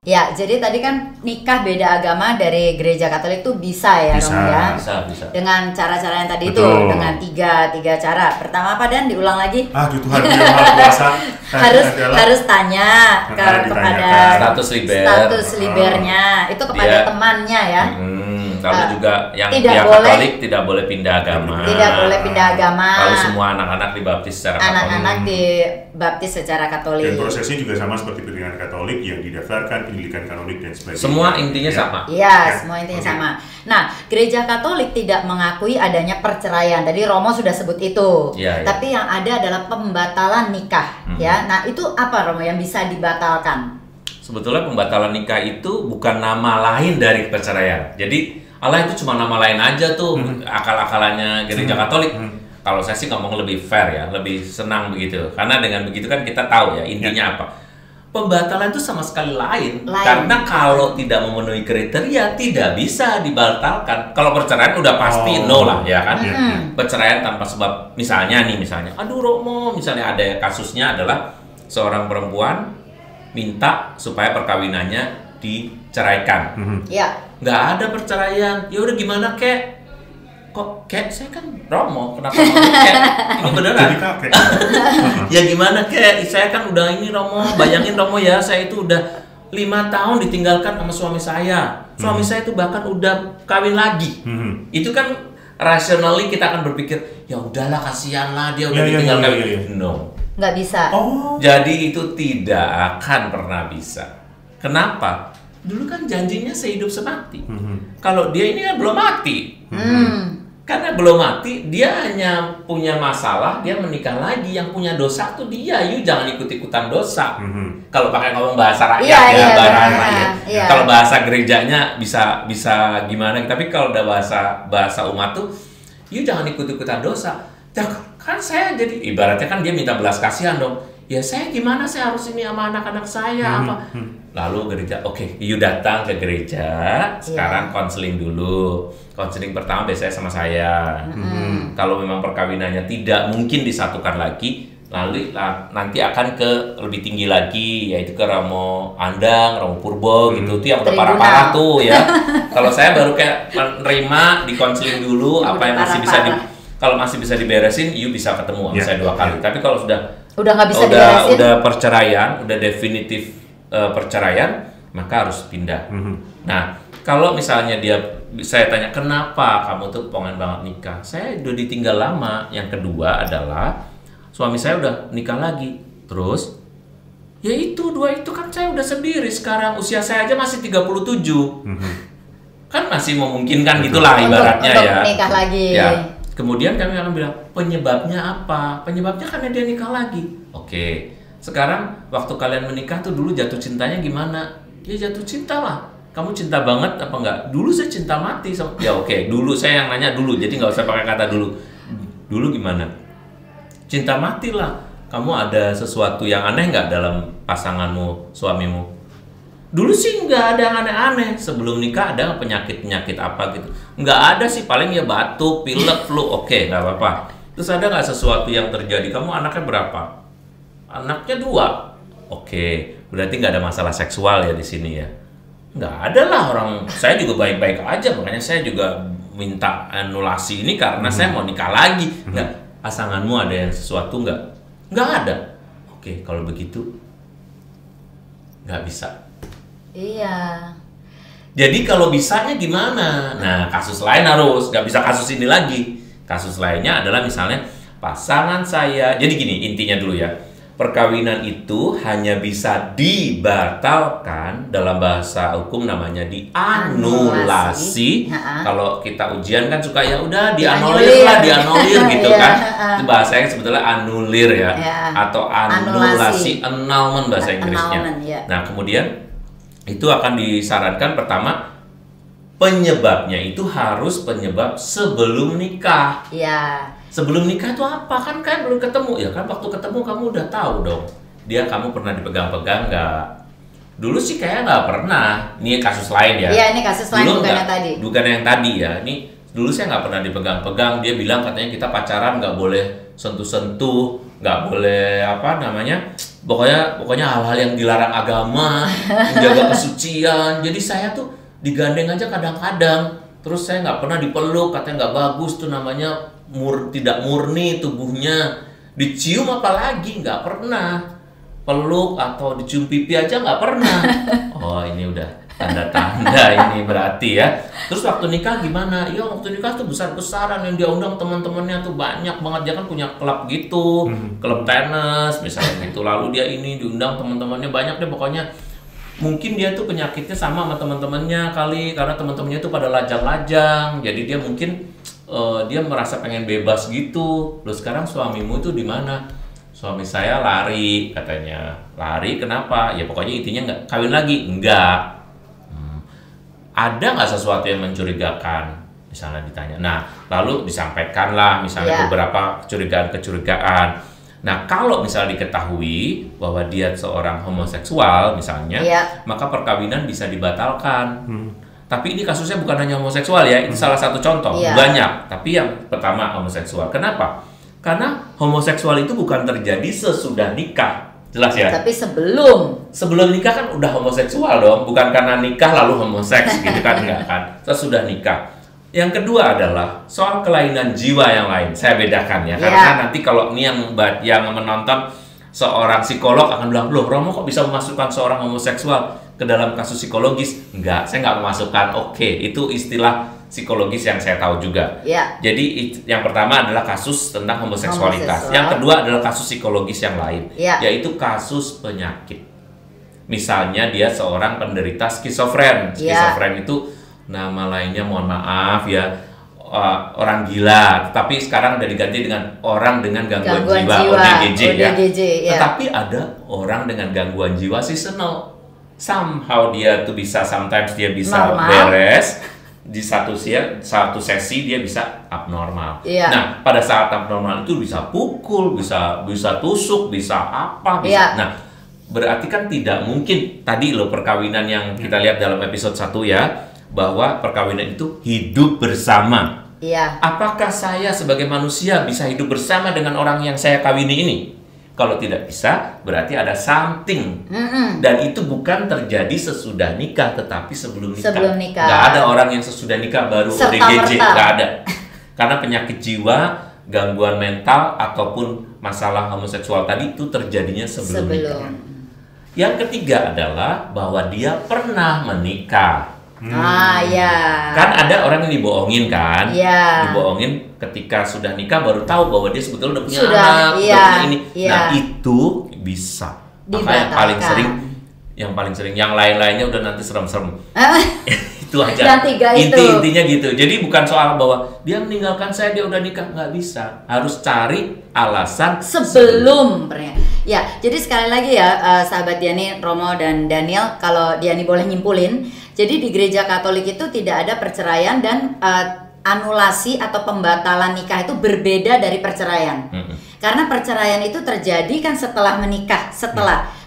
Ya, jadi tadi kan nikah beda agama dari gereja Katolik tuh bisa ya, Bisa. Romo ya? Bisa. Dengan cara-cara yang tadi itu, Betul. dengan tiga cara. Pertama apa Dan? Diulang lagi? Itu Tuhan yang maha kuasa. harus tanya kepada ditanyakan. Status libernya itu kepada Dia- temannya ya. Lalu juga yang tidak pihak boleh- Katolik tidak boleh pindah agama. Tidak boleh pindah agama. Lalu semua anak-anak dibaptis secara Katolik. Anak-anak dibaptis secara Katolik. Dan prosesnya juga sama seperti pendidikan Katolik yang didaftarkan, pendidikan kanonik dan sebagainya. Semua intinya Ya. sama. Iya, Ya, semua intinya oke. sama. Nah, gereja Katolik tidak mengakui adanya perceraian. Tadi Romo sudah sebut itu. Iya, iya. Tapi yang ada adalah pembatalan nikah, ya. Nah, itu apa Romo yang bisa dibatalkan? Sebetulnya pembatalan nikah itu bukan nama lain dari perceraian. Jadi Allah itu cuma nama lain aja tuh, akal-akalannya gereja Katolik. Kalau saya sih ngomong lebih fair ya, lebih senang begitu. Karena dengan begitu kan kita tahu ya intinya apa. Pembatalan itu sama sekali lain. Karena kalau tidak memenuhi kriteria tidak bisa dibatalkan. Kalau perceraian udah pasti no lah ya kan. Perceraian tanpa sebab, misalnya, aduh Romo, misalnya ada kasusnya adalah seorang perempuan minta supaya perkawinannya diceraikan. Ya. Nggak ada perceraian. Ya udah gimana kek? Kok kek? Saya kan Romo, kenapa mau kek? Ini beneran. Jadi kakek. Ya gimana kek? Saya kan udah ini Romo. Bayangin Romo ya, saya itu udah 5 tahun ditinggalkan sama suami saya. Suami saya itu bahkan udah kawin lagi. Itu kan rationally kita akan berpikir, ya udahlah kasihan lah dia udah ditinggal kawin. No. Nggak bisa. Jadi itu tidak akan pernah bisa. Kenapa? Dulu kan janjinya sehidup semati. Kalau dia ini kan belum mati. Karena belum mati, dia hanya punya masalah, dia menikah lagi. Yang punya dosa tuh dia. You jangan ikut-ikutan dosa. Kalau pakai ngomong bahasa rakyat bahasa rakyat. Kalau bahasa gerejanya bisa gimana? Tapi kalau udah bahasa umat tuh, you jangan ikut-ikutan dosa. Kan saya jadi ibaratnya kan dia minta belas kasihan dong. Ya saya gimana, saya harus ini sama anak-anak saya apa? Lalu gereja, oke, you datang ke gereja, sekarang konseling dulu. Konseling pertama biasanya sama saya. Kalau memang perkawinannya tidak mungkin disatukan lagi, lalu nanti akan ke lebih tinggi lagi, yaitu ke Romo Andang, Romo Purbo gitu. Itu yang udah parah-parah tuh ya. Kalau saya baru kayak menerima di konseling dulu, apa yang masih bisa kalau masih bisa diberesin, you bisa ketemu sama saya 2 kali. Tapi kalau udah nggak bisa diberesin, udah perceraian, udah definitif perceraian, maka harus pindah. Nah, kalau misalnya saya tanya kenapa kamu tuh pengen banget nikah, saya udah ditinggal lama. Yang kedua adalah suami saya udah nikah lagi, terus ya itu 2 itu kan saya udah sendiri sekarang, usia saya aja masih 37, kan masih memungkinkan gitulah ibaratnya untuk ya. Nikah lagi. Ya. Kemudian kami akan bilang, penyebabnya apa? Penyebabnya karena dia nikah lagi. Oke, sekarang waktu kalian menikah tuh dulu jatuh cintanya gimana? Ya jatuh cinta lah. Kamu cinta banget apa enggak? Dulu saya cinta mati. Ya oke, dulu saya yang nanya dulu, jadi nggak usah pakai kata dulu. Dulu gimana? Cinta mati lah. Kamu ada sesuatu yang aneh nggak dalam pasanganmu, suamimu? Dulu sih nggak ada yang aneh-aneh. Sebelum nikah ada penyakit-penyakit apa gitu? Nggak ada sih, paling ya batuk, pilek, flu, oke, nggak apa-apa. Terus ada nggak sesuatu yang terjadi? Kamu anaknya berapa? Anaknya 2. Oke, berarti nggak ada masalah seksual ya di sini ya? Nggak ada lah, orang saya juga baik-baik aja, makanya saya juga minta anulasi ini karena saya mau nikah lagi. Nggak, pasanganmu ada yang sesuatu nggak? Nggak ada. Oke, kalau begitu nggak bisa. Iya. Jadi kalau bisanya gimana? Nah, kasus lain harus, nggak bisa kasus ini lagi. Kasus lainnya adalah misalnya pasangan saya. Jadi gini, intinya dulu ya. Perkawinan itu hanya bisa dibatalkan, dalam bahasa hukum namanya dianulasi. Kalau kita ujian kan suka ya udah dianulir gitu kan. Itu bahasanya sebetulnya anulir ya. Atau anulasi, annulment bahasa Inggrisnya. Nah, kemudian itu akan disarankan pertama penyebabnya itu harus penyebab sebelum nikah. Iya. Sebelum nikah itu apa? Kan belum ketemu. Ya kan waktu ketemu kamu udah tahu dong. Kamu pernah dipegang-pegang nggak? Dulu sih kayak nggak pernah. Ini kasus lain ya. Iya, ini kasus lain, bukan yang tadi. Bukan yang tadi ya. Ini dulu saya nggak pernah dipegang-pegang. Dia bilang katanya kita pacaran nggak boleh sentuh-sentuh, nggak boleh pokoknya hal-hal yang dilarang agama, menjaga kesucian. Jadi saya tuh digandeng aja kadang-kadang. Terus saya nggak pernah dipeluk, katanya nggak bagus tuh, namanya tidak murni tubuhnya. Dicium apalagi nggak pernah. Peluk atau dicium pipi aja nggak pernah. Oh, ini udah tanda-tanda ini berarti ya. Terus waktu nikah gimana? Ya waktu nikah tuh besar-besaran, yang dia undang teman-temannya tuh banyak banget. Dia kan punya klub gitu, klub tenis misalnya gitu. Lalu dia ini diundang teman-temannya banyak deh pokoknya. Mungkin dia tuh penyakitnya sama teman-temannya kali, karena teman-temannya tuh pada lajang-lajang. Jadi dia mungkin dia merasa pengen bebas gitu. Loh, sekarang suamimu itu di mana? Suami saya lari katanya. Lari kenapa? Ya pokoknya intinya nggak kawin lagi. Enggak. Ada nggak sesuatu yang mencurigakan? Misalnya ditanya. Nah, lalu disampaikanlah misalnya beberapa kecurigaan. Nah, kalau misalnya diketahui bahwa dia seorang homoseksual misalnya, maka perkawinan bisa dibatalkan. Tapi ini kasusnya bukan hanya homoseksual ya, itu salah satu contoh. Banyak, tapi yang pertama homoseksual. Kenapa? Karena homoseksual itu bukan terjadi sesudah nikah. Jelas ya? Tapi sebelum nikah kan udah homoseksual dong, bukan karena nikah lalu homoseks gitu kan, enggak kan? Sesudah nikah. Yang kedua adalah soal kelainan jiwa yang lain. Saya bedakan ya, karena nanti kalau ini yang menonton seorang psikolog akan bilang, loh Romo kok bisa memasukkan seorang homoseksual ke dalam kasus psikologis? Enggak, saya nggak memasukkan. Oke, itu istilah psikologis yang saya tahu juga. Jadi yang pertama adalah kasus tentang homoseksualitas. Yang kedua adalah kasus psikologis yang lain, yaitu kasus penyakit. Misalnya dia seorang penderita skizofren. Skizofren itu nama lainnya, mohon maaf ya, orang gila. Tapi sekarang udah diganti dengan orang dengan gangguan jiwa, ODGJ ya. Tetapi ada orang dengan gangguan jiwa seasonal. Somehow dia tuh bisa, sometimes dia bisa beres. Di satu sesi dia bisa abnormal. Nah, pada saat abnormal itu bisa pukul, bisa tusuk, bisa apa, bisa. Nah, berarti kan tidak mungkin tadi loh perkawinan yang kita lihat dalam episode 1 ya, bahwa perkawinan itu hidup bersama. Apakah saya sebagai manusia bisa hidup bersama dengan orang yang saya kawini ini? Kalau tidak bisa, berarti ada something. Dan itu bukan terjadi sesudah nikah, tetapi sebelum nikah. Nggak ada orang yang sesudah nikah baru ODGJ, nggak ada. Karena penyakit jiwa, gangguan mental, ataupun masalah homoseksual tadi itu terjadinya sebelum nikah. Yang ketiga adalah bahwa dia pernah menikah. Kan ada orang yang dibohongin kan, dibohongin ketika sudah nikah baru tahu bahwa dia sebetulnya udah punya anak, udah punya ini. Nah itu bisa. Maka yang paling sering, yang lain-lainnya udah nanti serem-serem. Itu aja. Intinya gitu. Jadi bukan soal bahwa dia meninggalkan saya, dia udah nikah, nggak bisa. Harus cari alasan sebelum. Ya, jadi sekali lagi ya, sahabat Diani, Romo dan Daniel, kalau Diani boleh nyimpulin, jadi di gereja Katolik itu tidak ada perceraian dan anulasi atau pembatalan nikah itu berbeda dari perceraian. Karena perceraian itu terjadi kan setelah menikah,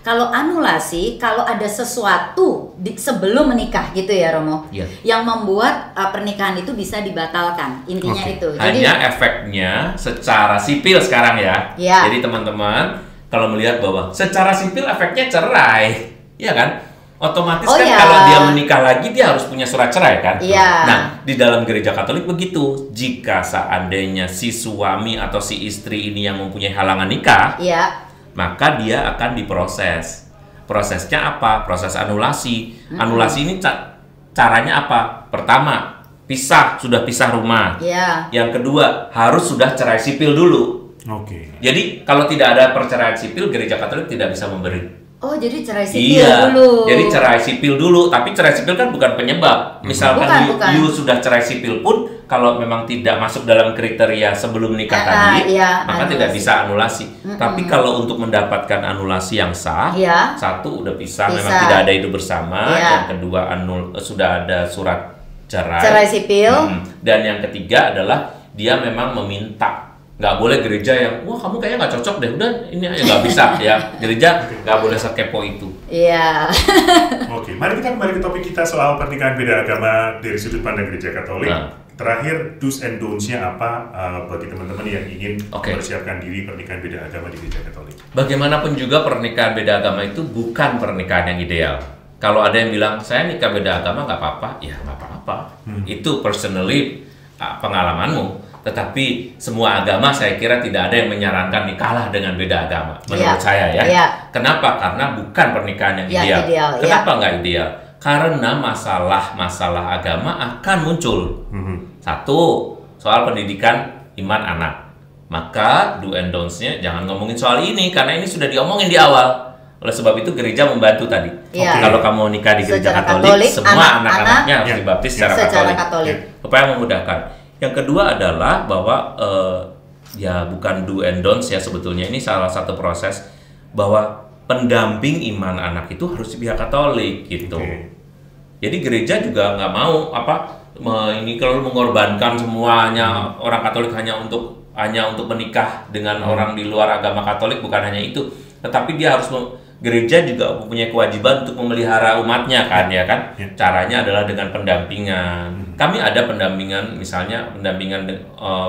Kalau anulasi, kalau ada sesuatu sebelum menikah gitu ya Romo, yang membuat pernikahan itu bisa dibatalkan. Intinya itu. Hanya efeknya secara sipil sekarang ya. Jadi teman-teman kalau melihat bahwa secara sipil efeknya cerai, ya kan? Otomatis kalau dia menikah lagi dia harus punya surat cerai kan? Nah, di dalam gereja Katolik begitu. Jika seandainya si suami atau si istri ini yang mempunyai halangan nikah, maka dia akan diproses. Prosesnya apa? Proses anulasi. Anulasi ini caranya apa? Pertama, sudah pisah rumah. Yang kedua, harus sudah cerai sipil dulu. Jadi kalau tidak ada perceraian sipil, gereja Katolik tidak bisa memberi. Oh, jadi cerai sipil dulu. Jadi cerai sipil dulu, tapi cerai sipil kan bukan penyebab. Misalkan you sudah cerai sipil pun, kalau memang tidak masuk dalam kriteria sebelum nikah tadi, maka tidak bisa anulasi. Tapi kalau untuk mendapatkan anulasi yang sah, satu udah pisah, memang tidak ada hidup bersama. Yang kedua sudah ada surat cerai sipil. Dan yang ketiga adalah dia memang meminta. Nggak boleh gereja yang, wah kamu kayaknya nggak cocok deh, udah ini aja, nggak bisa ya. Gereja nggak boleh sekepo itu. Oke, mari kita kembali ke topik kita soal pernikahan beda agama dari sudut pandang gereja Katolik. Kita terakhir do's and don'ts-nya apa bagi teman-teman yang ingin Oke. mempersiapkan diri pernikahan beda agama di gereja Katolik? Bagaimanapun juga pernikahan beda agama itu bukan pernikahan yang ideal. Kalau ada yang bilang saya nikah beda agama nggak apa-apa, ya nggak apa-apa. Itu personally pengalamanmu. Tetapi semua agama saya kira tidak ada yang menyarankan nikahlah dengan beda agama. Menurut saya ya. Iya. Kenapa? Karena bukan pernikahan yang ideal. Kenapa nggak ideal? Karena masalah agama akan muncul. Satu, soal pendidikan iman anak. Maka do and don'ts-nya jangan ngomongin soal ini karena ini sudah diomongin di awal. Oleh sebab itu gereja membantu tadi. Iya. Kalau kamu nikah di gereja Secara Katolik, semua anak-anak anak-anaknya harus dibaptis secara Katolik. Supaya memudahkan. Yang kedua adalah bahwa ya bukan do and don'ts ya sebetulnya, ini salah satu proses bahwa pendamping iman anak itu harus di pihak Katolik gitu. Jadi gereja juga nggak mau ini kalau mengorbankan semuanya orang Katolik hanya untuk menikah dengan orang di luar agama Katolik, bukan hanya itu, tetapi dia harus gereja juga mempunyai kewajiban untuk memelihara umatnya kan ya kan. Caranya adalah dengan pendampingan. Kami ada pendampingan, misalnya pendampingan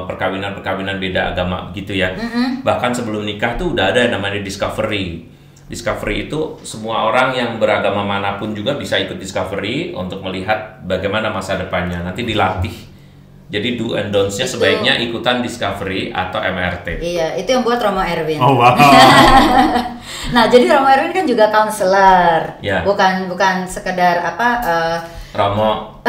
perkawinan beda agama begitu ya. Bahkan sebelum nikah tuh udah ada yang namanya discovery. Discovery itu semua orang yang beragama manapun juga bisa ikut discovery untuk melihat bagaimana masa depannya. Nanti dilatih. Jadi do and don'ts-nya sebaiknya ikutan discovery atau MRT. Iya, itu yang buat Romo Erwin. Oh wow. Nah, jadi Romo Erwin kan juga counselor. Ya. Bukan sekedar Romo.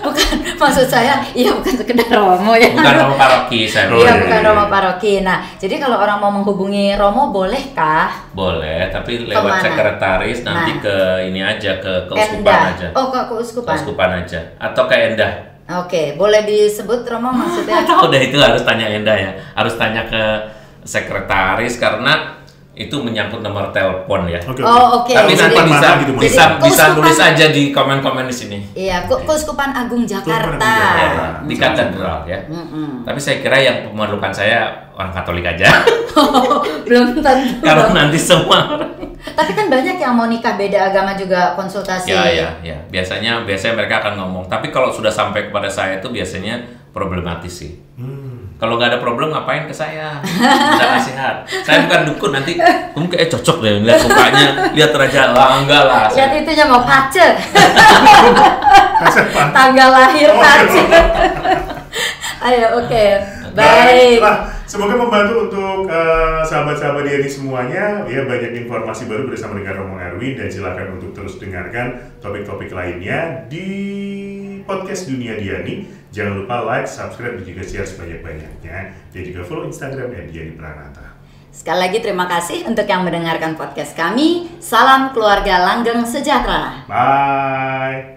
Bukan, maksud saya, bukan sekedar Romo ya. Bukan Romo paroki saya. Bukan Romo paroki. Nah, jadi kalau orang mau menghubungi Romo bolehkah? Boleh, tapi lewat sekretaris nanti ke ini aja, ke keuskupan Endah. aja. Oh, ke keuskupan. Keuskupan aja atau ke Endah. Oke, boleh disebut Romo maksudnya? Udah itu harus tanya Endah ya. Harus tanya ke sekretaris karena itu menyangkut nomor telepon ya. Oh, oke. Tapi nanti bisa tulis aja di komen-komen di sini. Iya, Keuskupan Agung Jakarta. Di katedral ya. Tapi saya kira yang memerlukan saya orang Katolik aja. Belum tentu. Karena nanti semua orang. Tapi kan banyak yang mau nikah beda agama juga konsultasi. Ya. Biasanya mereka akan ngomong. Tapi kalau sudah sampai kepada saya itu biasanya problematis sih. Kalau nggak ada problem ngapain ke saya? Bisa nasihat. Saya bukan dukun, nanti kamu kayak cocok deh lihat mukanya, lihat raja. Enggak lah. Lihat itunya mau pace. Tanggal lahir pace. Ayo, oke. Baik. Semoga membantu untuk sahabat-sahabat Diani semuanya. Ya, banyak informasi baru bersama dengan Romo Erwin, dan silakan untuk terus dengarkan topik-topik lainnya di podcast Dunia Diani. Jangan lupa like, subscribe, dan juga share sebanyak-banyaknya. Dan juga follow Instagram @Diani Pranata. Sekali lagi terima kasih untuk yang mendengarkan podcast kami. Salam keluarga langgeng sejahtera. Bye.